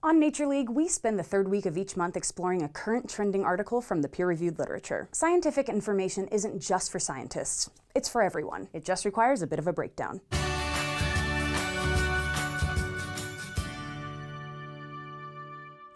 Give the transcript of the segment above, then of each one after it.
On Nature League, we spend the third week of each month exploring a current trending article from the peer-reviewed literature. Scientific information isn't just for scientists. It's for everyone. It just requires a bit of a breakdown.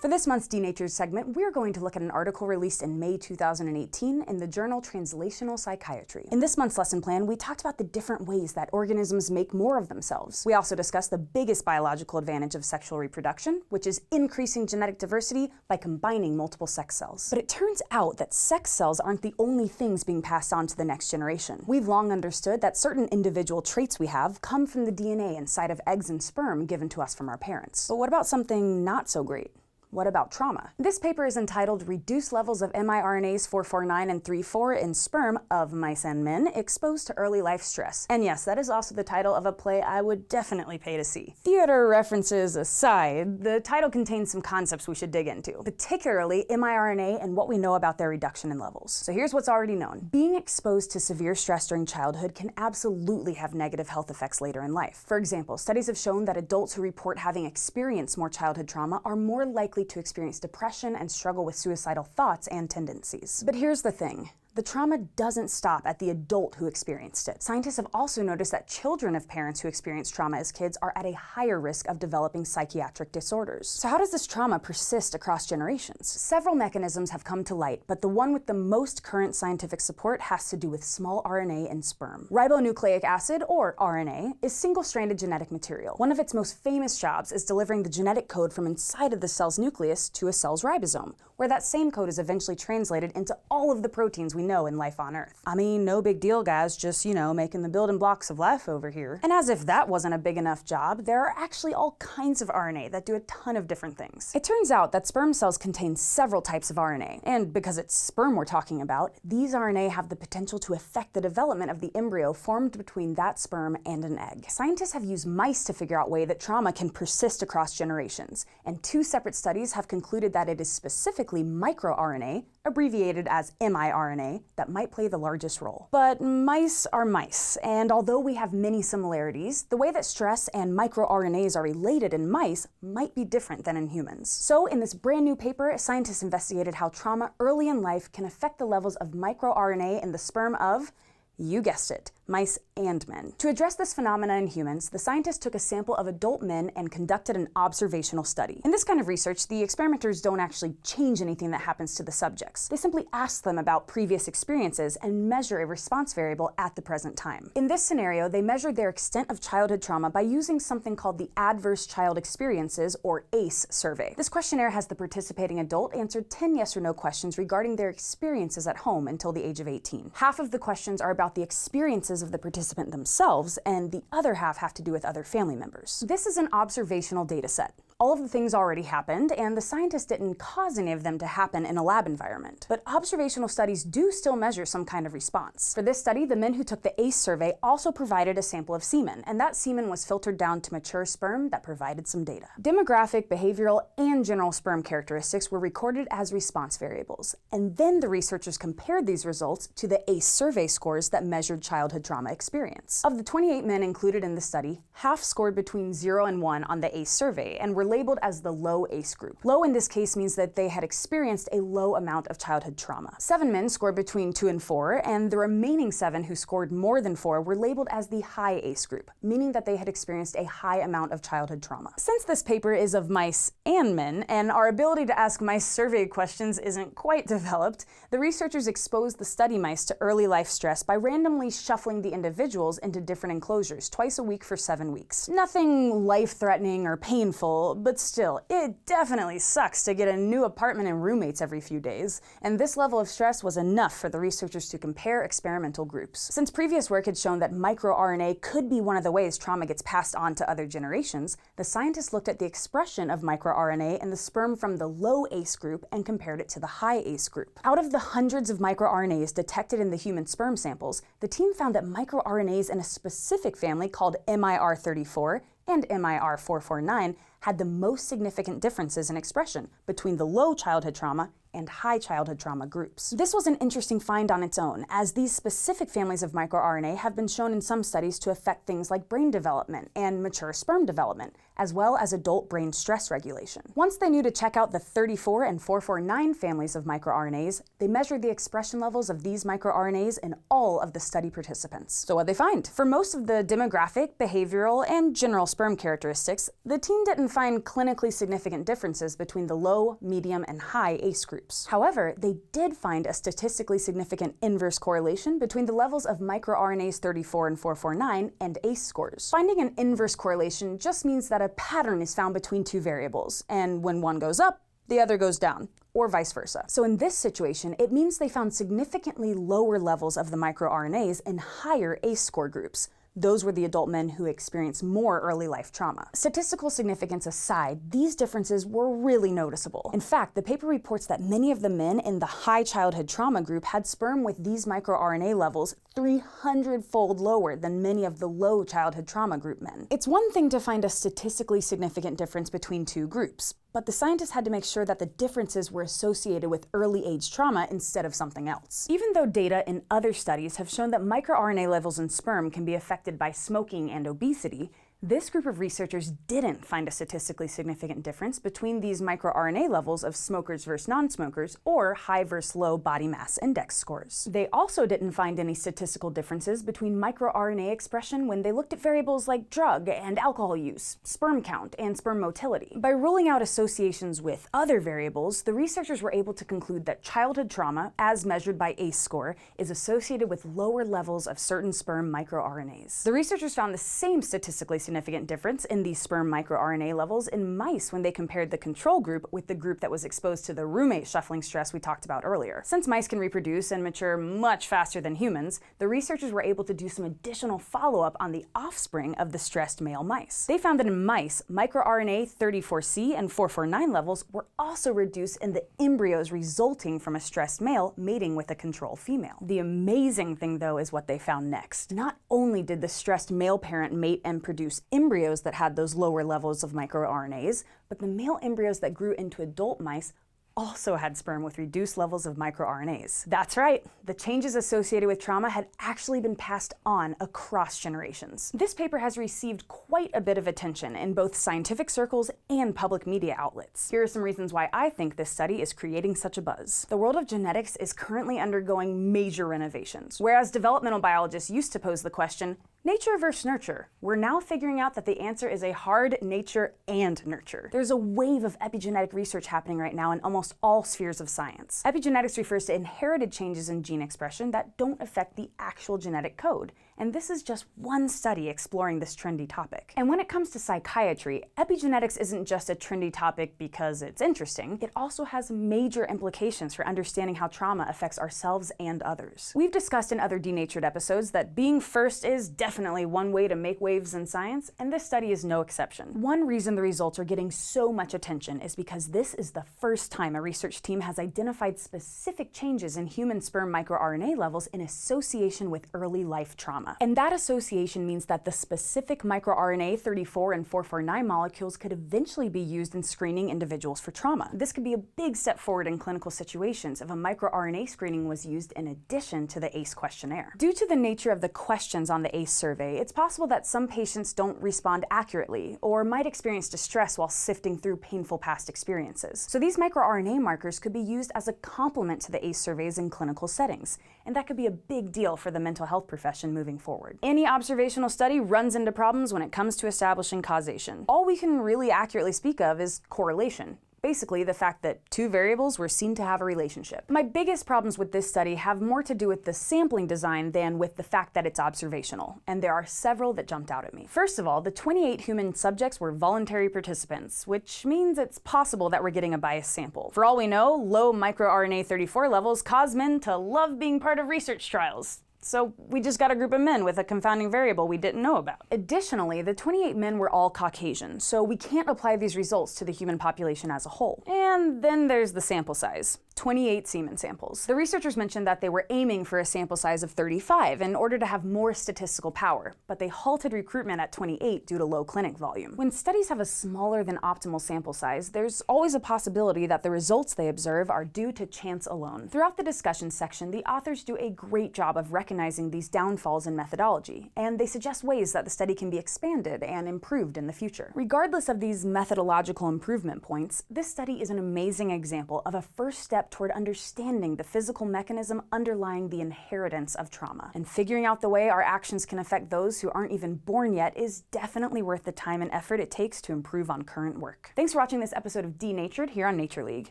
For this month's Denatured segment, we're going to look at an article released in May 2018 in the journal Translational Psychiatry. In this month's lesson plan, we talked about the different ways that organisms make more of themselves. We also discussed the biggest biological advantage of sexual reproduction, which is increasing genetic diversity by combining multiple sex cells. But it turns out that sex cells aren't the only things being passed on to the next generation. We've long understood that certain individual traits we have come from the DNA inside of eggs and sperm given to us from our parents. But what about something not so great? What about trauma? This paper is entitled Reduced Levels of miRNAs 449 and 34 in Sperm of Mice and Men Exposed to Early Life Stress. And yes, that is also the title of a play I would definitely pay to see. Theater references aside, the title contains some concepts we should dig into, particularly miRNA and what we know about their reduction in levels. So here's what's already known. Being exposed to severe stress during childhood can absolutely have negative health effects later in life. For example, studies have shown that adults who report having experienced more childhood trauma are more likely to experience depression and struggle with suicidal thoughts and tendencies. But here's the thing. The trauma doesn't stop at the adult who experienced it. Scientists have also noticed that children of parents who experienced trauma as kids are at a higher risk of developing psychiatric disorders. So how does this trauma persist across generations? Several mechanisms have come to light, but the one with the most current scientific support has to do with small RNA in sperm. Ribonucleic acid, or RNA, is single-stranded genetic material. One of its most famous jobs is delivering the genetic code from inside of the cell's nucleus to a cell's ribosome, where that same code is eventually translated into all of the proteins we know in life on Earth. I mean, no big deal, guys, just, making the building blocks of life over here. And as if that wasn't a big enough job, there are actually all kinds of RNA that do a ton of different things. It turns out that sperm cells contain several types of RNA, and because it's sperm we're talking about, these RNA have the potential to affect the development of the embryo formed between that sperm and an egg. Scientists have used mice to figure out ways that trauma can persist across generations, and 2 separate studies have concluded that it is specifically microRNA, abbreviated as miRNA, that might play the largest role. But mice are mice, and although we have many similarities, the way that stress and microRNAs are related in mice might be different than in humans. So in this brand new paper, scientists investigated how trauma early in life can affect the levels of microRNA in the sperm of, you guessed it, mice and men. To address this phenomena in humans, the scientists took a sample of adult men and conducted an observational study. In this kind of research, the experimenters don't actually change anything that happens to the subjects. They simply ask them about previous experiences and measure a response variable at the present time. In this scenario, they measured their extent of childhood trauma by using something called the Adverse Child Experiences, or ACE survey. This questionnaire has the participating adult answer 10 yes or no questions regarding their experiences at home until the age of 18. Half of the questions are about the experiences of the participant themselves, and the other half have to do with other family members. This is an observational data set. All of the things already happened, and the scientists didn't cause any of them to happen in a lab environment. But observational studies do still measure some kind of response. For this study, the men who took the ACE survey also provided a sample of semen, and that semen was filtered down to mature sperm that provided some data. Demographic, behavioral, and general sperm characteristics were recorded as response variables, and then the researchers compared these results to the ACE survey scores that measured childhood trauma experience. Of the 28 men included in the study, half scored between 0 and 1 on the ACE survey, and were labeled as the low ACE group. Low in this case means that they had experienced a low amount of childhood trauma. 7 men scored between 2 and 4, and the remaining 7 who scored more than 4 were labeled as the high ACE group, meaning that they had experienced a high amount of childhood trauma. Since this paper is of mice and men, and our ability to ask mice survey questions isn't quite developed, the researchers exposed the study mice to early life stress by randomly shuffling the individuals into different enclosures twice a week for 7 weeks. Nothing life-threatening or painful, but still, it definitely sucks to get a new apartment and roommates every few days, and this level of stress was enough for the researchers to compare experimental groups. Since previous work had shown that microRNA could be one of the ways trauma gets passed on to other generations, the scientists looked at the expression of microRNA in the sperm from the low ACE group and compared it to the high ACE group. Out of the hundreds of microRNAs detected in the human sperm samples, the team found that microRNAs in a specific family called miR34 and miR449 had the most significant differences in expression between the low childhood trauma and high childhood trauma groups. This was an interesting find on its own, as these specific families of microRNA have been shown in some studies to affect things like brain development and mature sperm development, as well as adult brain stress regulation. Once they knew to check out the 34 and 449 families of microRNAs, they measured the expression levels of these microRNAs in all of the study participants. So what'd they find? For most of the demographic, behavioral, and general sperm characteristics, the team didn't find clinically significant differences between the low, medium, and high ACE groups. However, they did find a statistically significant inverse correlation between the levels of microRNAs 34 and 449 and ACE scores. Finding an inverse correlation just means that a pattern is found between two variables, and when one goes up, the other goes down, or vice versa. So in this situation, it means they found significantly lower levels of the microRNAs in higher ACE score groups. Those were the adult men who experienced more early life trauma. Statistical significance aside, these differences were really noticeable. In fact, the paper reports that many of the men in the high childhood trauma group had sperm with these microRNA levels 300-fold lower than many of the low childhood trauma group men. It's one thing to find a statistically significant difference between two groups, but the scientists had to make sure that the differences were associated with early age trauma instead of something else. Even though data in other studies have shown that microRNA levels in sperm can be affected by smoking and obesity, this group of researchers didn't find a statistically significant difference between these microRNA levels of smokers versus non-smokers or high versus low body mass index scores. They also didn't find any statistical differences between microRNA expression when they looked at variables like drug and alcohol use, sperm count, and sperm motility. By ruling out associations with other variables, the researchers were able to conclude that childhood trauma, as measured by ACE score, is associated with lower levels of certain sperm microRNAs. The researchers found the same statistically significant difference in these sperm microRNA levels in mice when they compared the control group with the group that was exposed to the roommate shuffling stress we talked about earlier. Since mice can reproduce and mature much faster than humans, the researchers were able to do some additional follow-up on the offspring of the stressed male mice. They found that in mice, microRNA 34C and 449 levels were also reduced in the embryos resulting from a stressed male mating with a control female. The amazing thing, though, is what they found next. Not only did the stressed male parent mate and produce embryos that had those lower levels of microRNAs, but the male embryos that grew into adult mice also had sperm with reduced levels of microRNAs. That's right, the changes associated with trauma had actually been passed on across generations. This paper has received quite a bit of attention in both scientific circles and public media outlets. Here are some reasons why I think this study is creating such a buzz. The world of genetics is currently undergoing major renovations. Whereas developmental biologists used to pose the question, nature versus nurture, we're now figuring out that the answer is a hard nature and nurture. There's a wave of epigenetic research happening right now in almost all spheres of science. Epigenetics refers to inherited changes in gene expression that don't affect the actual genetic code. And this is just one study exploring this trendy topic. And when it comes to psychiatry, epigenetics isn't just a trendy topic because it's interesting. It also has major implications for understanding how trauma affects ourselves and others. We've discussed in other denatured episodes that being first is definitely one way to make waves in science, and this study is no exception. One reason the results are getting so much attention is because this is the first time a research team has identified specific changes in human sperm microRNA levels in association with early life trauma. And that association means that the specific microRNA 34 and 449 molecules could eventually be used in screening individuals for trauma. This could be a big step forward in clinical situations if a microRNA screening was used in addition to the ACE questionnaire. Due to the nature of the questions on the ACE survey, it's possible that some patients don't respond accurately or might experience distress while sifting through painful past experiences. So these microRNA markers could be used as a complement to the ACE surveys in clinical settings, and that could be a big deal for the mental health profession moving forward. Any observational study runs into problems when it comes to establishing causation. All we can really accurately speak of is correlation. Basically, the fact that two variables were seen to have a relationship. My biggest problems with this study have more to do with the sampling design than with the fact that it's observational, and there are several that jumped out at me. First of all, the 28 human subjects were voluntary participants, which means it's possible that we're getting a biased sample. For all we know, low microRNA 34 levels cause men to love being part of research trials. So we just got a group of men with a confounding variable we didn't know about. Additionally, the 28 men were all Caucasian, so we can't apply these results to the human population as a whole. And then there's the sample size. 28 semen samples. The researchers mentioned that they were aiming for a sample size of 35 in order to have more statistical power, but they halted recruitment at 28 due to low clinic volume. When studies have a smaller than optimal sample size, there's always a possibility that the results they observe are due to chance alone. Throughout the discussion section, the authors do a great job of recognizing these downfalls in methodology, and they suggest ways that the study can be expanded and improved in the future. Regardless of these methodological improvement points, this study is an amazing example of a first step toward understanding the physical mechanism underlying the inheritance of trauma. And figuring out the way our actions can affect those who aren't even born yet is definitely worth the time and effort it takes to improve on current work. Thanks for watching this episode of Denatured here on Nature League.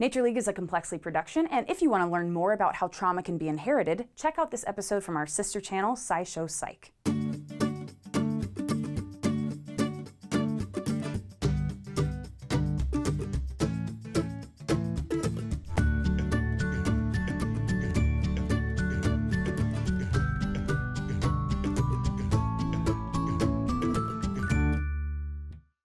Nature League is a Complexly production, and if you want to learn more about how trauma can be inherited, check out this episode from our sister channel, SciShow Psych.